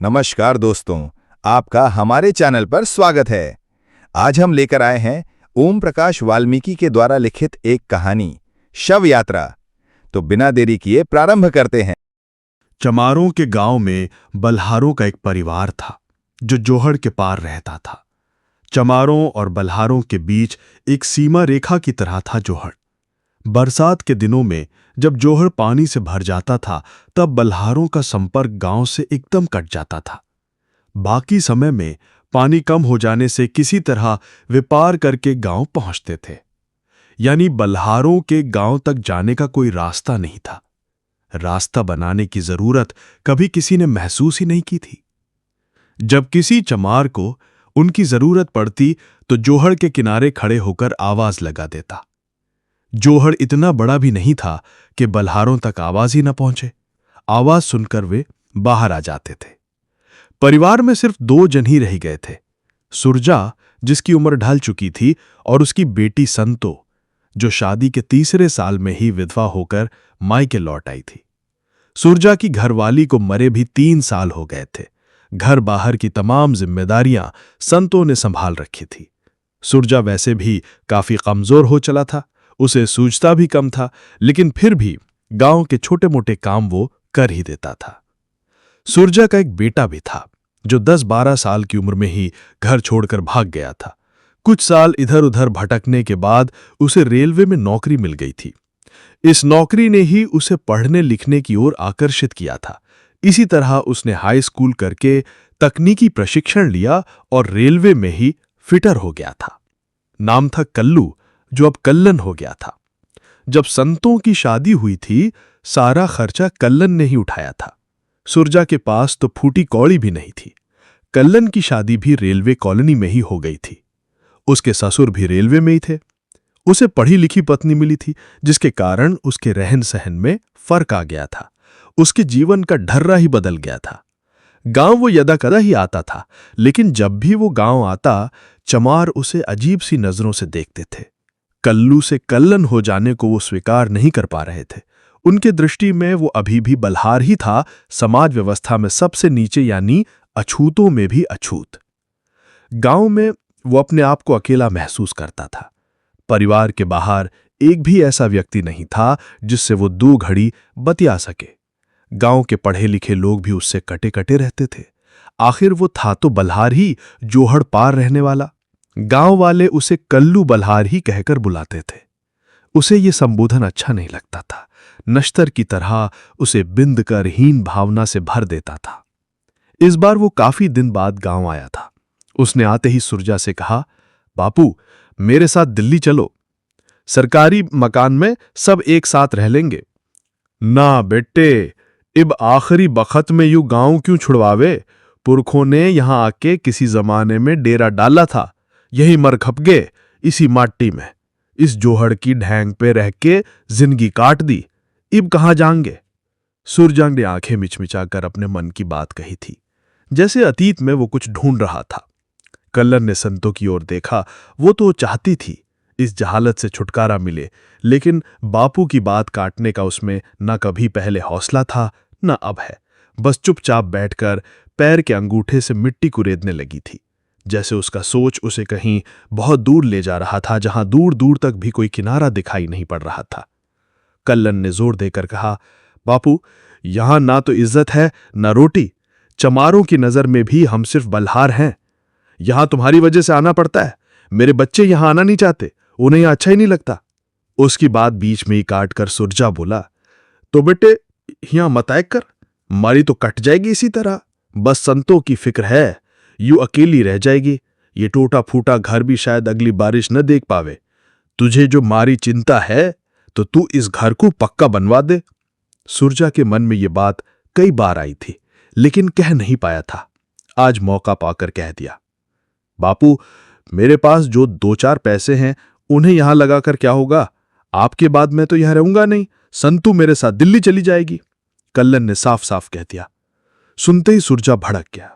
नमस्कार दोस्तों, आपका हमारे चैनल पर स्वागत है। आज हम लेकर आए हैं ओम प्रकाश वाल्मीकि के द्वारा लिखित एक कहानी, शव यात्रा। तो बिना देरी किए प्रारंभ करते हैं। चमारों के गांव में बल्हारों का एक परिवार था जो जोहड़ के पार रहता था। चमारों और बल्हारों के बीच एक सीमा रेखा की तरह था जोहड़। बरसात के दिनों में जब जोहड़ पानी से भर जाता था तब बल्हारों का संपर्क गांव से एकदम कट जाता था। बाकी समय में पानी कम हो जाने से किसी तरह वे पार करके गांव पहुंचते थे, यानी बल्हारों के गांव तक जाने का कोई रास्ता नहीं था। रास्ता बनाने की जरूरत कभी किसी ने महसूस ही नहीं की थी। जब किसी चमार को उनकी जरूरत पड़ती तो जोहड़ के किनारे खड़े होकर आवाज लगा देता। जोहड़ इतना बड़ा भी नहीं था कि बल्हारों तक आवाज ही न पहुंचे। आवाज सुनकर वे बाहर आ जाते थे। परिवार में सिर्फ 2 जन ही रह गए थे, सुरजा जिसकी उम्र ढल चुकी थी और उसकी बेटी संतो जो शादी के 3रे साल में ही विधवा होकर मायके लौट आई थी। सुरजा की घरवाली को मरे भी 3 साल हो गए थे। घर बाहर की तमाम जिम्मेदारियां संतो ने संभाल रखी थी। सुरजा वैसे भी काफी कमजोर हो चला था, उसे सूझता भी कम था, लेकिन फिर भी गांव के छोटे-मोटे काम वो कर ही देता था। सुरजा का एक बेटा भी था जो 10-12 साल की उम्र में ही घर छोड़कर भाग गया था। कुछ साल इधर-उधर भटकने के बाद उसे रेलवे में नौकरी मिल गई थी। इस नौकरी ने ही उसे पढ़ने लिखने की ओर आकर्षित किया था। इसी तरह उसने हाई स्कूल करके तकनीकी प्रशिक्षण लिया और रेलवे में ही फिटर हो गया था। नाम था कल्लू, जो अब कल्लन हो गया था। जब संतों की शादी हुई थी, सारा खर्चा कल्लन ने ही उठाया था। सुरजा के पास तो फूटी कौड़ी भी नहीं थी। कल्लन की शादी भी रेलवे कॉलोनी में ही हो गई थी। उसके ससुर भी रेलवे में ही थे। उसे पढ़ी लिखी पत्नी मिली थी, जिसके कारण उसके रहन सहन में फर्क आ गया था। उसके जीवन का ढर्रा ही बदल गया था। गांव वो यदाकदा ही आता था, लेकिन जब भी वो गांव आता, चमार उसे अजीब सी नजरों से देखते थे। कल्लू से कल्लन हो जाने को वो स्वीकार नहीं कर पा रहे थे। उनके दृष्टि में वो अभी भी बल्हार ही था, समाज व्यवस्था में सबसे नीचे, यानी अछूतों में भी अछूत। गांव में वो अपने आप को अकेला महसूस करता था। परिवार के बाहर एक भी ऐसा व्यक्ति नहीं था जिससे वो 2 घड़ी बतिया सके। गांव के पढ़े लिखे लोग भी उससे कटे कटे रहते थे। आखिर वो था तो बल्हार ही, जोहड़ पार रहने वाला। गांव वाले उसे कल्लू बल्हार ही कहकर बुलाते थे। उसे ये संबोधन अच्छा नहीं लगता था। नश्तर की तरह उसे बिंद कर हीन भावना से भर देता था। इस बार वो काफी दिन बाद गांव आया था। उसने आते ही सुरजा से कहा, बापू, मेरे साथ दिल्ली चलो। सरकारी मकान में सब एक साथ रह लेंगे। ना बेटे, इब आखिरी बखत में यूं गांव क्यों छुड़वावे? पुरखों ने यहां आके किसी जमाने में डेरा डाला था, यही मर खप गए इसी माटी में। इस जोहड़ की ढैंग पे रह के जिंदगी काट दी, इब कहां जाएंगे? सुरजा ने आंखें मिचमिचाकर अपने मन की बात कही थी, जैसे अतीत में वो कुछ ढूंढ रहा था। कल्लन ने संतों की ओर देखा। वो तो चाहती थी इस जहालत से छुटकारा मिले, लेकिन बापू की बात काटने का उसमें न कभी पहले हौसला था न अब है। बस चुपचाप बैठकर पैर के अंगूठे से मिट्टी कुरेदने लगी थी, जैसे उसका सोच उसे कहीं बहुत दूर ले जा रहा था, जहां दूर दूर तक भी कोई किनारा दिखाई नहीं पड़ रहा था। कल्लन ने जोर देकर कहा, बापू, यहां ना तो इज्जत है ना रोटी। चमारों की नजर में भी हम सिर्फ बल्हार हैं। यहां तुम्हारी वजह से आना पड़ता है। मेरे बच्चे यहां आना नहीं चाहते, उन्हें यहां अच्छा ही नहीं लगता। उसकी बात बीच में ही काट कर सुरजा बोला, तो बेटे यहां मत आए कर, मारी तो कट जाएगी इसी तरह। बस संतों की फिक्र है, यूं अकेली रह जाएगी। ये टूटा फूटा घर भी शायद अगली बारिश न देख पावे। तुझे जो मारी चिंता है तो तू इस घर को पक्का बनवा दे। सुरजा के मन में ये बात कई बार आई थी, लेकिन कह नहीं पाया था। आज मौका पाकर कह दिया, बापू, मेरे पास जो 2-4 पैसे हैं उन्हें यहां लगाकर क्या होगा? आपके बाद मैं तो यहां रहूंगा नहीं, संतू मेरे साथ दिल्ली चली जाएगी। कल्लन ने साफ साफ कह दिया। सुनते ही सुरजा भड़क गया।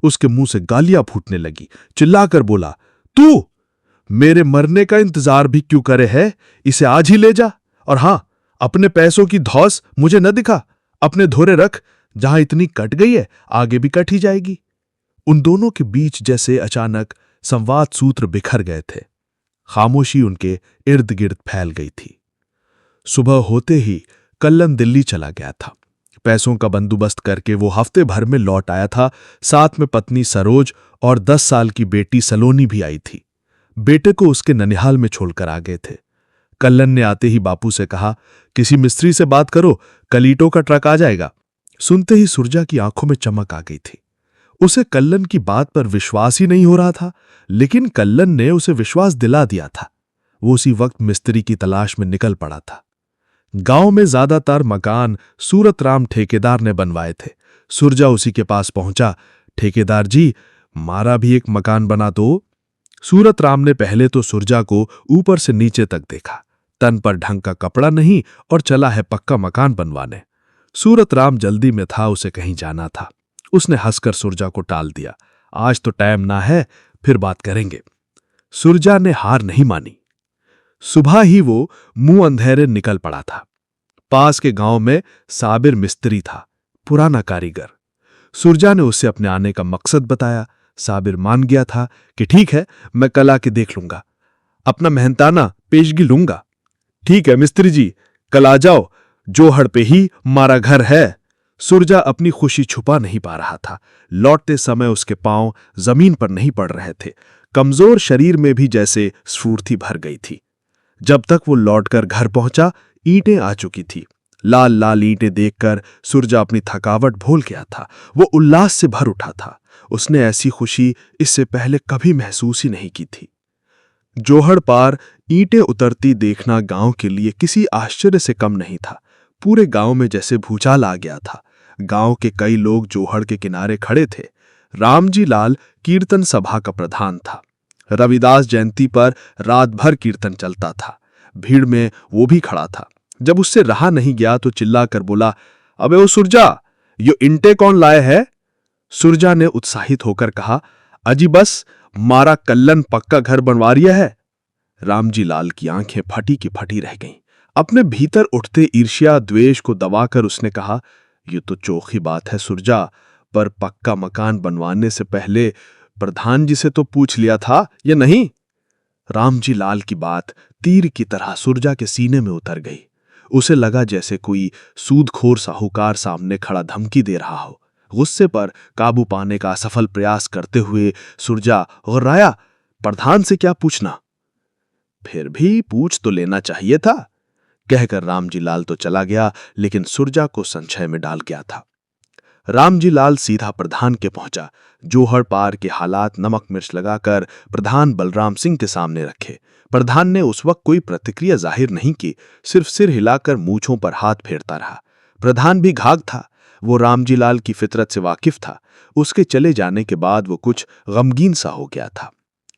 उसके मुंह से गालियां फूटने लगी। चिल्लाकर बोला, तू मेरे मरने का इंतजार भी क्यों करे है? इसे आज ही ले जा, और हां, अपने पैसों की धौस मुझे न दिखा, अपने धोरे रख। जहां इतनी कट गई है आगे भी कट ही जाएगी। उन दोनों के बीच जैसे अचानक संवाद सूत्र बिखर गए थे। खामोशी उनके इर्द गिर्द फैल गई थी। सुबह होते ही कल्लन दिल्ली चला गया था। पैसों का बंदोबस्त करके वो हफ्ते भर में लौट आया था। साथ में पत्नी सरोज और 10 साल की बेटी सलोनी भी आई थी। बेटे को उसके ननिहाल में छोड़कर आ गए थे। कल्लन ने आते ही बापू से कहा, किसी मिस्त्री से बात करो, कल ईंटों का ट्रक आ जाएगा। सुनते ही सुरजा की आंखों में चमक आ गई थी। उसे कल्लन की बात पर विश्वास ही नहीं हो रहा था, लेकिन कल्लन ने उसे विश्वास दिला दिया था। वो उसी वक्त मिस्त्री की तलाश में निकल पड़ा था। गांव में ज्यादातर मकान सूरत राम ठेकेदार ने बनवाए थे। सुरजा उसी के पास पहुंचा। ठेकेदार जी, मारा भी एक मकान बना दो। सूरत राम ने पहले तो सुरजा को ऊपर से नीचे तक देखा। तन पर ढंग का कपड़ा नहीं और चला है पक्का मकान बनवाने। सूरत राम जल्दी में था, उसे कहीं जाना था। उसने हंसकर सुरजा को टाल दिया। आज तो टाइम ना है, फिर बात करेंगे। सुरजा ने हार नहीं मानी। सुबह ही वो मुंह अंधेरे निकल पड़ा था। पास के गांव में साबिर मिस्त्री था, पुराना कारीगर। सुरजा ने उसे अपने आने का मकसद बताया। साबिर मान गया था कि ठीक है, मैं कल आके देख लूंगा, अपना मेहनताना पेशगी लूंगा। ठीक है मिस्त्री जी, कल आ जाओ, जोहड़ पे ही मारा घर है। सुरजा अपनी खुशी छुपा नहीं पा रहा था। लौटते समय उसके पांव जमीन पर नहीं पड़ रहे थे। कमजोर शरीर में भी जैसे स्फूर्ति भर गई थी। जब तक वो लौटकर घर पहुंचा, ईंटें आ चुकी थी। लाल लाल ईंटें देखकर सुरजा अपनी थकावट भूल गया था। वो उल्लास से भर उठा था। उसने ऐसी खुशी इससे पहले कभी महसूस ही नहीं की थी। जोहड़ पार ईंटें उतरती देखना गांव के लिए किसी आश्चर्य से कम नहीं था। पूरे गांव में जैसे भूचाल आ गया था। गांव के कई लोग जोहड़ के किनारे खड़े थे। रामजी लाल कीर्तन सभा का प्रधान था। रविदास जयंती पर रात भर कीर्तन चलता था। भीड़ में वो भी खड़ा था। जब उससे रहा नहीं गया तो चिल्लाकर बोला, अबे ओ सुरजा, यो ईंटें कौन लाए है? सुरजा ने उत्साहित होकर कहा, अजी बस मारा कल्लन पक्का घर बनवा रिया है। रामजी लाल की आंखें फटी की फटी रह गईं। अपने भीतर उठते ईर्ष्या द्वेष को दबाकर उसने कहा, ये तो चोखी बात है सुरजा, पर पक्का मकान बनवाने से पहले प्रधान जी से तो पूछ लिया था या नहीं? रामजी लाल की बात तीर की तरह सुरजा के सीने में उतर गई। उसे लगा जैसे कोई सूदखोर साहूकार सामने खड़ा धमकी दे रहा हो। गुस्से पर काबू पाने का असफल प्रयास करते हुए सुरजा गुर्राया, प्रधान से क्या पूछना? फिर भी पूछ तो लेना चाहिए था, कहकर रामजी लाल तो चला गया, लेकिन सुरजा को संशय में डाल गया था। रामजी लाल सीधा प्रधान के पहुंचा। जोहड़ पार के हालात नमक मिर्च लगाकर प्रधान बलराम सिंह के सामने रखे। प्रधान ने उस वक्त कोई प्रतिक्रिया जाहिर नहीं की, सिर्फ सिर हिलाकर मूंछों पर हाथ फेरता रहा। प्रधान भी घाघ था। वो रामजी लाल की फितरत से वाकिफ था। उसके चले जाने के बाद वो कुछ गमगीन सा हो गया था।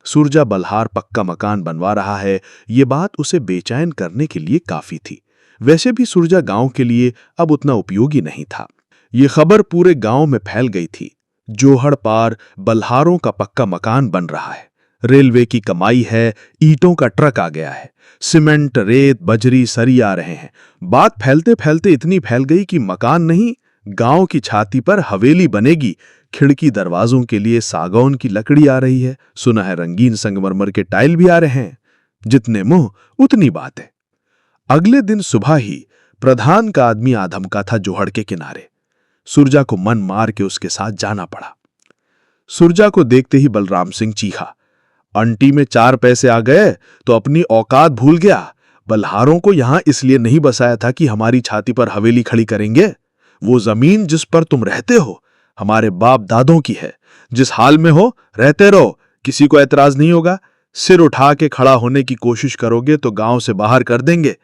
सुरजा बल्हार पक्का मकान बनवा रहा है, ये बात उसे बेचैन करने के लिए काफी थी। वैसे भी सुरजा गांव के लिए अब उतना उपयोगी नहीं था। ये खबर पूरे गांव में फैल गई थी। जोहड़ पार बल्हारों का पक्का मकान बन रहा है। रेलवे की कमाई है, ईंटों का ट्रक आ गया है, सीमेंट, रेत, बजरी, सरी आ रहे हैं। बात फैलते फैलते इतनी फैल गई कि मकान नहीं, गांव की छाती पर हवेली बनेगी। खिड़की दरवाजों के लिए सागौन की लकड़ी आ रही है। सुना है रंगीन संगमरमर के टाइल भी आ रहे हैं। जितने मुंह उतनी बात है। अगले दिन सुबह ही प्रधान का आदमी आधमका था जोहड़ के किनारे। सुरजा को मन मार के उसके साथ जाना पड़ा। सुरजा को देखते ही बलराम सिंह चीखा, अंटी में 4 पैसे आ गए तो अपनी औकात भूल गया। बल्हारों को यहां इसलिए नहीं बसाया था कि हमारी छाती पर हवेली खड़ी करेंगे। वो जमीन जिस पर तुम रहते हो हमारे बाप दादों की है। जिस हाल में हो रहते रहो, किसी को ऐतराज नहीं होगा। सिर उठा के खड़ा होने की कोशिश करोगे तो गांव से बाहर कर देंगे।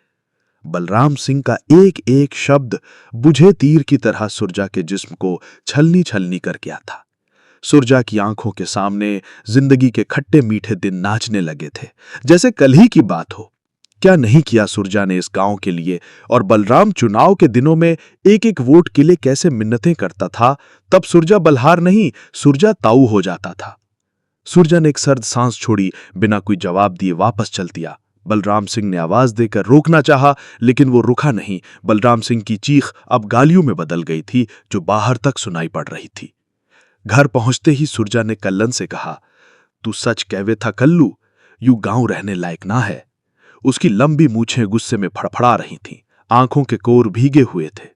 बलराम सिंह का एक एक शब्द बुझे तीर की तरह सुरजा के जिस्म को छलनी छलनी कर गया था। सुरजा की आंखों के सामने जिंदगी के खट्टे मीठे दिन नाचने लगे थे, जैसे कल ही की बात हो। क्या नहीं किया सुरजा ने इस गांव के लिए, और बलराम चुनाव के दिनों में एक एक वोट के लिए कैसे मिन्नतें करता था। तब सुरजा बल्हार नहीं, सुरजा ताऊ हो जाता था। सुरजा ने एक सर्द सांस छोड़ी, बिना कोई जवाब दिए वापस चल दिया। बलराम सिंह ने आवाज देकर रोकना चाहा, लेकिन वो रुका नहीं। बलराम सिंह की चीख अब गालियों में बदल गई थी, जो बाहर तक सुनाई पड़ रही थी। घर पहुंचते ही सुरजा ने कल्लन से कहा, तू सच कहवे था कल्लू, यू गांव रहने लायक ना है। उसकी लंबी मूछें गुस्से में फड़फड़ा रही थीं, आंखों के कोर भीगे हुए थे।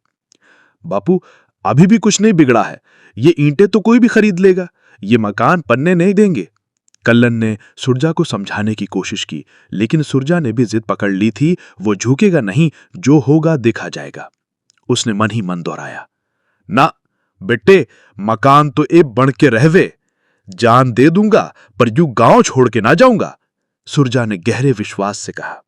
बापू, अभी भी कुछ नहीं बिगड़ा है। ये ईंटें तो कोई भी खरीद लेगा, ये मकान पन्ने नहीं देंगे। कल्लन ने सुरजा को समझाने की कोशिश की, लेकिन सुरजा ने भी जिद पकड़ ली थी। वो झुकेगा नहीं, जो होगा देखा जाएगा। उसने मन ही मन दोहराया, ना बेटे, मकान तो ए बन के रहवे, जान दे दूंगा पर यू गांव छोड़ के ना जाऊंगा, सुरजा ने गहरे विश्वास से कहा।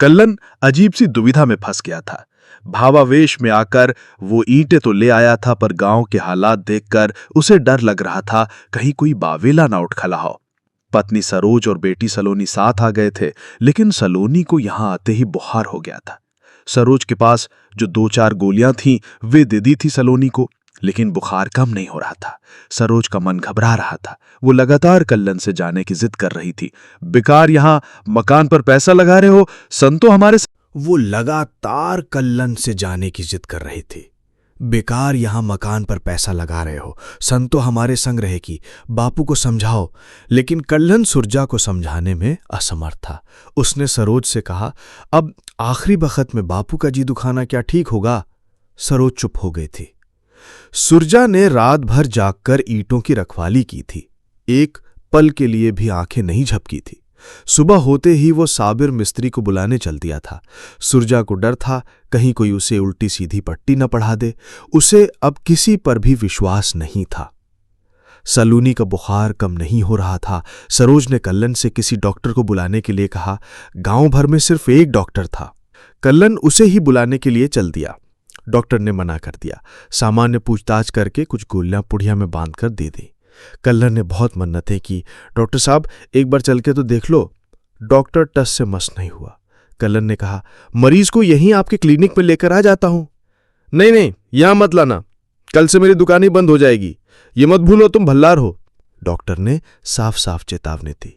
कल्लन अजीब सी दुविधा में फंस गया था। भावावेश में आकर वो ईंटें तो ले आया था, पर गांव के हालात देखकर उसे डर लग रहा था, कहीं कोई बावेला ना उठ खड़ा हो। पत्नी सरोज और बेटी सलोनी साथ आ गए थे, लेकिन सलोनी को यहां आते ही बुखार हो गया था। सरोज के पास जो 2-4 गोलियां थीं, वे दे दी थी सलोनी को, लेकिन बुखार कम नहीं हो रहा था। सरोज का मन घबरा रहा था। वो लगातार कल्लन से जाने की जिद कर रही थी। बेकार यहां मकान पर पैसा लगा रहे हो, संतो हमारे। वो लगातार कल्लन से जाने की जिद कर रही थी। बेकार यहां मकान पर पैसा लगा रहे हो, संतो हमारे संग रहेगी, बापू को समझाओ। लेकिन कल्लन सुरजा को समझाने में असमर्थ था। उसने सरोज से कहा, अब आखिरी वक्त में बापू का जी दुखाना क्या ठीक होगा? सरोज चुप हो गई थी। सुरजा ने रात भर जागकर ईंटों की रखवाली की थी। एक पल के लिए भी आंखें नहीं झपकी थी। सुबह होते ही वो साबिर मिस्त्री को बुलाने चल दिया था। सुरजा को डर था, कहीं कोई उसे उल्टी सीधी पट्टी न पढ़ा दे। उसे अब किसी पर भी विश्वास नहीं था। सलोनी का बुखार कम नहीं हो रहा था। सरोज ने कल्लन से किसी डॉक्टर को बुलाने के लिए कहा। गांव भर में सिर्फ एक डॉक्टर था। कल्लन उसे ही बुलाने के लिए चल दिया। डॉक्टर ने मना कर दिया। सामान्य पूछताछ करके कुछ गोलियां पुड़िया में बांधकर दे दी। कल्लन ने बहुत मन्नतें की, डॉक्टर साहब एक बार चल के तो देख लो। डॉक्टर टस से मस नहीं हुआ। कल्लन ने कहा, मरीज को यहीं आपके क्लिनिक में लेकर आ जाता हूं। नहीं नहीं, यहां मत लाना, कल से मेरी दुकान ही बंद हो जाएगी। ये मत भूलो तुम भल्लार हो। डॉक्टर ने साफ साफ चेतावनी दी।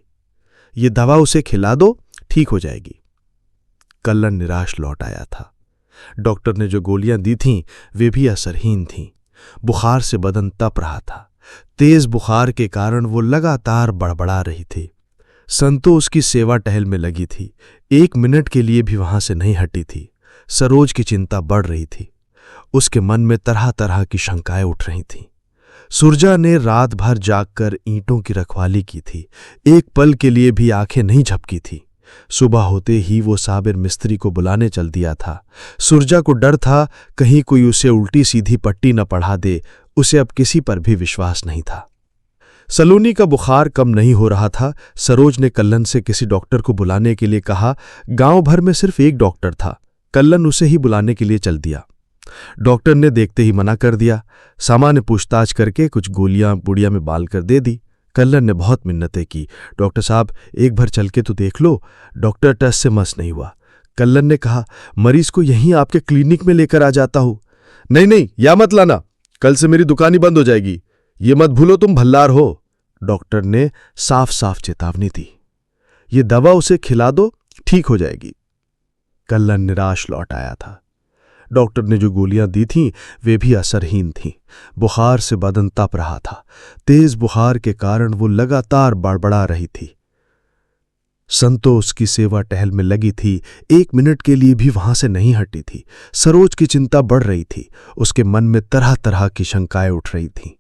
ये दवा उसे खिला दो, ठीक हो जाएगी। कल्लन निराश लौट आया था। डॉक्टर ने जो गोलियां दी थीं वे भी असरहीन थीं। बुखार से बदन तप रहा था। तेज बुखार के कारण वो लगातार बड़बड़ा रही थी। संतो उसकी सेवा टहल में लगी थी। 1 मिनट के लिए भी वहां से नहीं हटी थी। सरोज की चिंता बढ़ रही थी। उसके मन में तरह तरह की शंकाएं उठ रही थीं। सुरजा ने रात भर जागकर ईंटों की रखवाली की थी। एक पल के लिए भी आंखें नहीं झपकी थी। सुबह होते ही वो साबिर मिस्त्री को बुलाने चल दिया था। सुरजा को डर था, कहीं कोई उसे उल्टी सीधी पट्टी न पढ़ा दे। उसे अब किसी पर भी विश्वास नहीं था। सलोनी का बुखार कम नहीं हो रहा था। सरोज ने कल्लन से किसी डॉक्टर को बुलाने के लिए कहा। गांव भर में सिर्फ एक डॉक्टर था। कल्लन उसे ही बुलाने के लिए चल दिया। डॉक्टर ने देखते ही मना कर दिया। सामान्य पूछताछ करके कुछ गोलियां बुढ़िया में बाल कर दे दी। कल्लन ने बहुत मिन्नतें की, डॉक्टर साहब एक बार चल के तो देख लो। डॉक्टर टस से मस नहीं हुआ। कल्लन ने कहा, मरीज को यहीं आपके क्लिनिक में लेकर आ जाता हूं। नहीं नहीं, या मत लाना, कल से मेरी दुकान ही बंद हो जाएगी। ये मत भूलो तुम भल्लार हो। डॉक्टर ने साफ साफ चेतावनी दी। ये दवा उसे खिला दो, ठीक हो जाएगी। कल्लन निराश लौट आया था। डॉक्टर ने जो गोलियां दी थीं वे भी असरहीन थीं। बुखार से बदन तप रहा था। तेज बुखार के कारण वो लगातार बड़बड़ा रही थी। संतो उसकी सेवा टहल में लगी थी। 1 मिनट के लिए भी वहां से नहीं हटी थी। सरोज की चिंता बढ़ रही थी। उसके मन में तरह तरह की शंकाएं उठ रही थीं।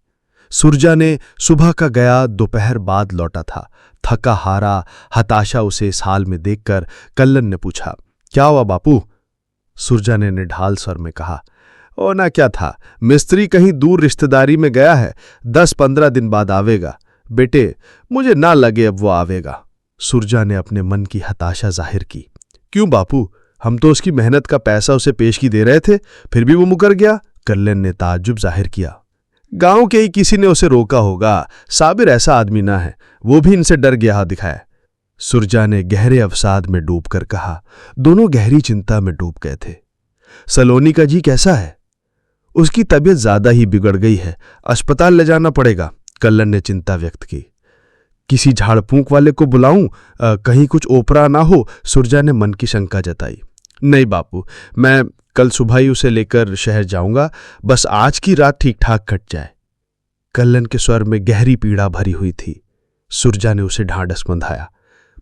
सुरजा ने सुबह का गया दोपहर बाद लौटा था। थका हारा, हताशा उसे इस हाल में देखकर कल्लन ने पूछा, क्या हुआ बापू? सुरजा ने निढाल स्वर में कहा, ना क्या था, मिस्त्री कहीं दूर रिश्तेदारी में गया है, 10-15 दिन बाद आवेगा। बेटे मुझे ना लगे अब वो आवेगा। सुरजा ने अपने मन की हताशा जाहिर की। क्यों बापू, हम तो उसकी मेहनत का पैसा उसे पेशगी दे रहे थे, फिर भी वो मुकर गया। कल्लन ने ताज्जुब जाहिर किया। गांव के ही किसी ने उसे रोका होगा। साबिर ऐसा आदमी ना है, वो भी इनसे डर गया दिखाए। सुरजा ने गहरे अवसाद में डूबकर कहा। दोनों गहरी चिंता में डूब गए थे। सलोनी का जी कैसा है? उसकी तबीयत ज्यादा ही बिगड़ गई है, अस्पताल ले जाना पड़ेगा। कल्लन ने चिंता व्यक्त की। किसी झाड़ फूंक वाले को बुलाऊं? कहीं कुछ ओपरा ना हो? सुरजा ने मन की शंका जताई। नहीं बापू, मैं कल सुबह ही उसे लेकर शहर जाऊंगा, बस आज की रात ठीक ठाक कट जाए। कल्लन के स्वर में गहरी पीड़ा भरी हुई थी। सुरजा ने उसे ढांढस बंधाया।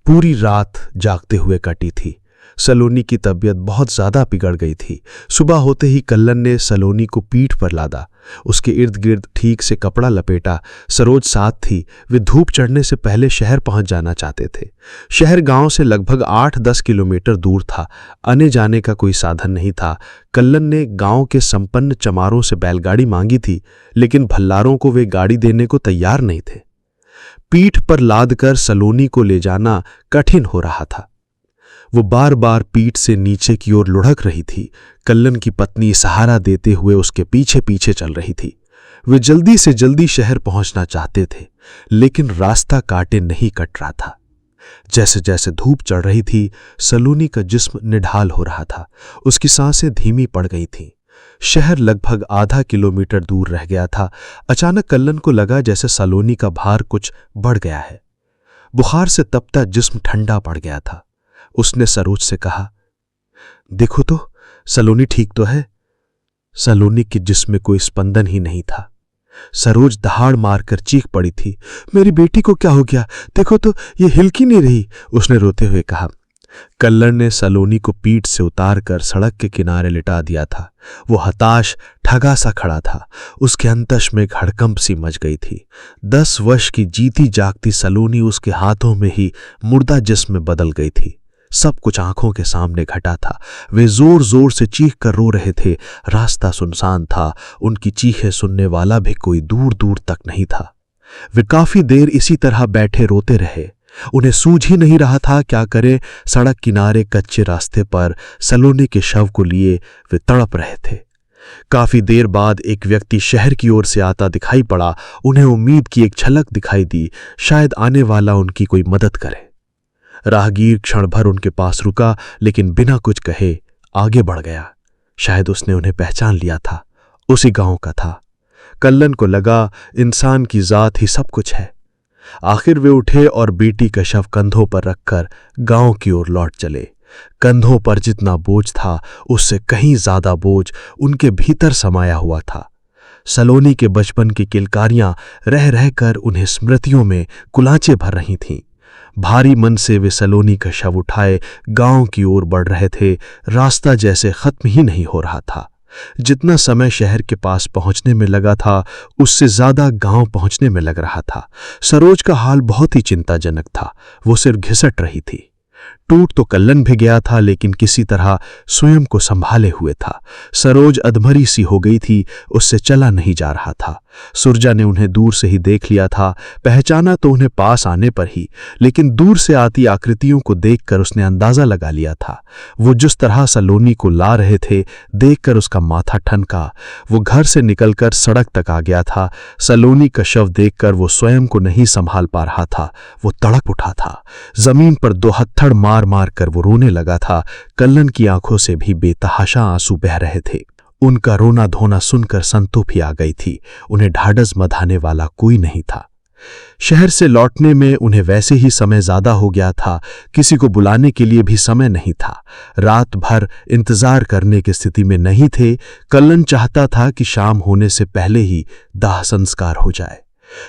पूरी रात जागते हुए कटी थी। सलोनी की तबीयत बहुत ज्यादा बिगड़ गई थी। सुबह होते ही कल्लन ने सलोनी को पीठ पर लादा, उसके इर्द गिर्द ठीक से कपड़ा लपेटा। सरोज साथ थी। वे धूप चढ़ने से पहले शहर पहुंच जाना चाहते थे। शहर गांव से लगभग 8-10 किलोमीटर दूर था। आने जाने का कोई साधन नहीं था। कल्लन ने गांव के संपन्न चमारों से बैलगाड़ी मांगी थी, लेकिन भल्लारों को वे गाड़ी देने को तैयार नहीं थे। पीठ पर लादकर सलोनी को ले जाना कठिन हो रहा था। वो बार बार पीठ से नीचे की ओर लुढ़क रही थी। कल्लन की पत्नी सहारा देते हुए उसके पीछे पीछे चल रही थी। वे जल्दी से जल्दी शहर पहुंचना चाहते थे, लेकिन रास्ता काटे नहीं कट रहा था। जैसे जैसे धूप चढ़ रही थी, सलोनी का जिस्म निढाल हो रहा था। उसकी सांसें धीमी पड़ गई थीं। शहर लगभग आधा किलोमीटर दूर रह गया था। अचानक कल्लन को लगा जैसे सलोनी का भार कुछ बढ़ गया है। बुखार से तपता जिस्म ठंडा पड़ गया था। उसने सरोज से कहा, देखो तो सलोनी ठीक तो है? सलोनी के जिस्म में कोई स्पंदन ही नहीं था। सरोज दहाड़ मारकर चीख पड़ी थी, मेरी बेटी को क्या हो गया? देखो तो ये हिल की नहीं रही, उसने रोते हुए कहा। कल्लन ने सलोनी को पीठ से उतारकर सड़क के किनारे लिटा दिया था। वो हताश ठगा सा खड़ा था। उसके अंतस में हड़कंप सी मच गई थी। 10 वर्ष की जीती जागती सलोनी उसके हाथों में ही मुर्दा जिस्म में बदल गई थी। सब कुछ आंखों के सामने घटा था। वे जोर जोर से चीख कर रो रहे थे। रास्ता सुनसान था। उनकी चीखें सुनने वाला भी कोई दूर दूर तक नहीं था। वे काफी देर इसी तरह बैठे रोते रहे। उन्हें सूझ ही नहीं रहा था क्या करें। सड़क किनारे कच्चे रास्ते पर सलोनी के शव को लिए वे तड़प रहे थे। काफी देर बाद एक व्यक्ति शहर की ओर से आता दिखाई पड़ा। उन्हें उम्मीद की एक झलक दिखाई दी, शायद आने वाला उनकी कोई मदद करे। राहगीर क्षण भर उनके पास रुका, लेकिन बिना कुछ कहे आगे बढ़ गया। शायद उसने उन्हें पहचान लिया था। उसी गांव का था। कल्लन को लगा इंसान की जात ही सब कुछ है। आखिर वे उठे और बेटी का शव कंधों पर रखकर गांव की ओर लौट चले। कंधों पर जितना बोझ था, उससे कहीं ज्यादा बोझ उनके भीतर समाया हुआ था। सलोनी के बचपन की किलकारियां रह रहकर उन्हें स्मृतियों में कुलांचे भर रही थीं। भारी मन से वे सलोनी का शव उठाए गांव की ओर बढ़ रहे थे। रास्ता जैसे खत्म ही नहीं हो रहा था। जितना समय शहर के पास पहुंचने में लगा था, उससे ज्यादा गांव पहुंचने में लग रहा था। सरोज का हाल बहुत ही चिंताजनक था। वो सिर्फ घिसट रही थी। टूट तो कल्लन भी गया था, लेकिन किसी तरह स्वयं को संभाले हुए था। सरोज अधमरी सी हो गई थी। उससे चला नहीं जा रहा था। सुरजा ने उन्हें दूर से ही देख लिया था। पहचाना तो उन्हें पास आने पर ही, लेकिन दूर से आती आकृतियों को देखकर उसने अंदाजा लगा लिया था। वो जिस तरह सलोनी को ला रहे थे, देखकर उसका माथा ठनका। वो घर से निकलकर सड़क तक आ गया था। सलोनी का शव देखकर वो स्वयं को नहीं संभाल पा रहा था। वो तड़प उठा था। जमीन पर 2 हत्थड़ मार मार कर वो रोने लगा था। कल्लन की आंखों से भी बेतहाशा आंसू बह रहे थे। उनका रोना धोना सुनकर संतों भी आ गई थी। उन्हें ढाढ़स बंधाने वाला कोई नहीं था। शहर से लौटने में उन्हें वैसे ही समय ज्यादा हो गया था। किसी को बुलाने के लिए भी समय नहीं था। रात भर इंतजार करने की स्थिति में नहीं थे। कल्लन चाहता था कि शाम होने से पहले ही दाह संस्कार हो जाए।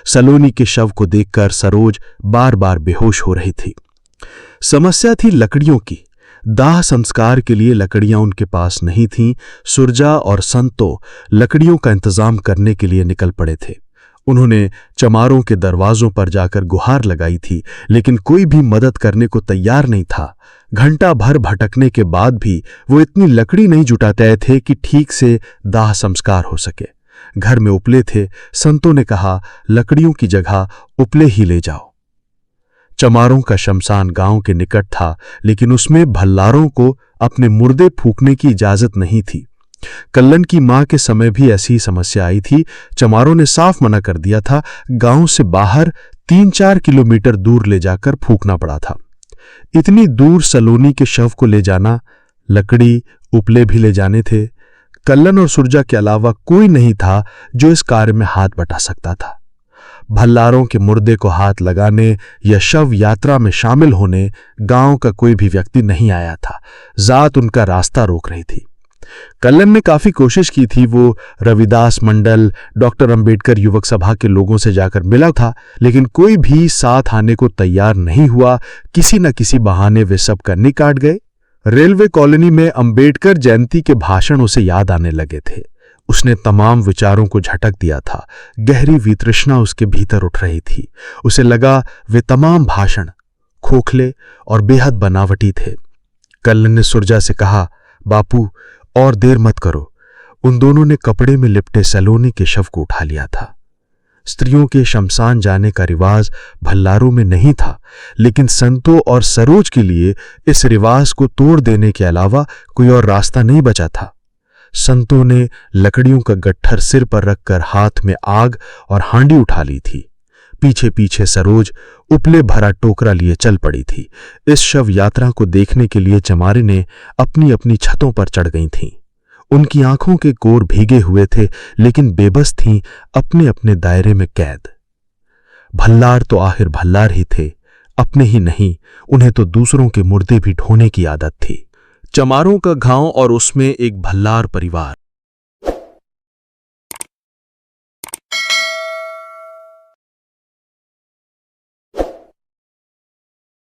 सलोनी के शव को देखकर सरोज बार बार बेहोश हो रही थी। समस्या थी लकड़ियों की। दाह संस्कार के लिए लकड़ियां उनके पास नहीं थीं। सुरजा और संतो लकड़ियों का इंतजाम करने के लिए निकल पड़े थे। उन्होंने चमारों के दरवाजों पर जाकर गुहार लगाई थी, लेकिन कोई भी मदद करने को तैयार नहीं था। घंटा भर भटकने के बाद भी वो इतनी लकड़ी नहीं जुटाते थे कि ठीक से दाह संस्कार हो सके। घर में उपले थे। संतों ने कहा, लकड़ियों की जगह उपले ही ले जाओ। चमारों का शमशान गांव के निकट था, लेकिन उसमें भल्लारों को अपने मुर्दे फूंकने की इजाजत नहीं थी। कल्लन की मां के समय भी ऐसी समस्या आई थी। चमारों ने साफ मना कर दिया था। गांव से बाहर 3-4 किलोमीटर दूर ले जाकर फूंकना पड़ा था। इतनी दूर सलोनी के शव को ले जाना, लकड़ी उपले भी ले जाने थे। कल्लन और सुरजा के अलावा कोई नहीं था जो इस कार्य में हाथ बटा सकता था। भल्लारों के मुर्दे को हाथ लगाने या शव यात्रा में शामिल होने गांव का कोई भी व्यक्ति नहीं आया था। जात उनका रास्ता रोक रही थी। कल्लन ने काफी कोशिश की थी। वो रविदास मंडल, डॉक्टर अंबेडकर युवक सभा के लोगों से जाकर मिला था, लेकिन कोई भी साथ आने को तैयार नहीं हुआ। किसी न किसी बहाने वे सब कन्नी काट गए। रेलवे कॉलोनी में अंबेडकर जयंती के भाषण उसे याद आने लगे थे। उसने तमाम विचारों को झटक दिया था। गहरी वितृष्णा उसके भीतर उठ रही थी। उसे लगा वे तमाम भाषण खोखले और बेहद बनावटी थे। कल्लन ने सुरजा से कहा, बापू और देर मत करो। उन दोनों ने कपड़े में लिपटे सलोनी के शव को उठा लिया था। स्त्रियों के शमशान जाने का रिवाज भल्लारों में नहीं था, लेकिन संतों और सरोज के लिए इस रिवाज को तोड़ देने के अलावा कोई और रास्ता नहीं बचा था। संतों ने लकड़ियों का गट्ठर सिर पर रखकर हाथ में आग और हांडी उठा ली थी। पीछे पीछे सरोज उपले भरा टोकरा लिए चल पड़ी थी। इस शव यात्रा को देखने के लिए चमारे ने अपनी अपनी छतों पर चढ़ गई थीं। उनकी आंखों के कोर भीगे हुए थे, लेकिन बेबस थीं, अपने अपने दायरे में कैद। भल्लार तो आखिर भल्लार ही थे, अपने ही नहीं, उन्हें तो दूसरों के मुर्दे भी ढोने की आदत थी। चमारों का गांव और उसमें एक भल्लार परिवार।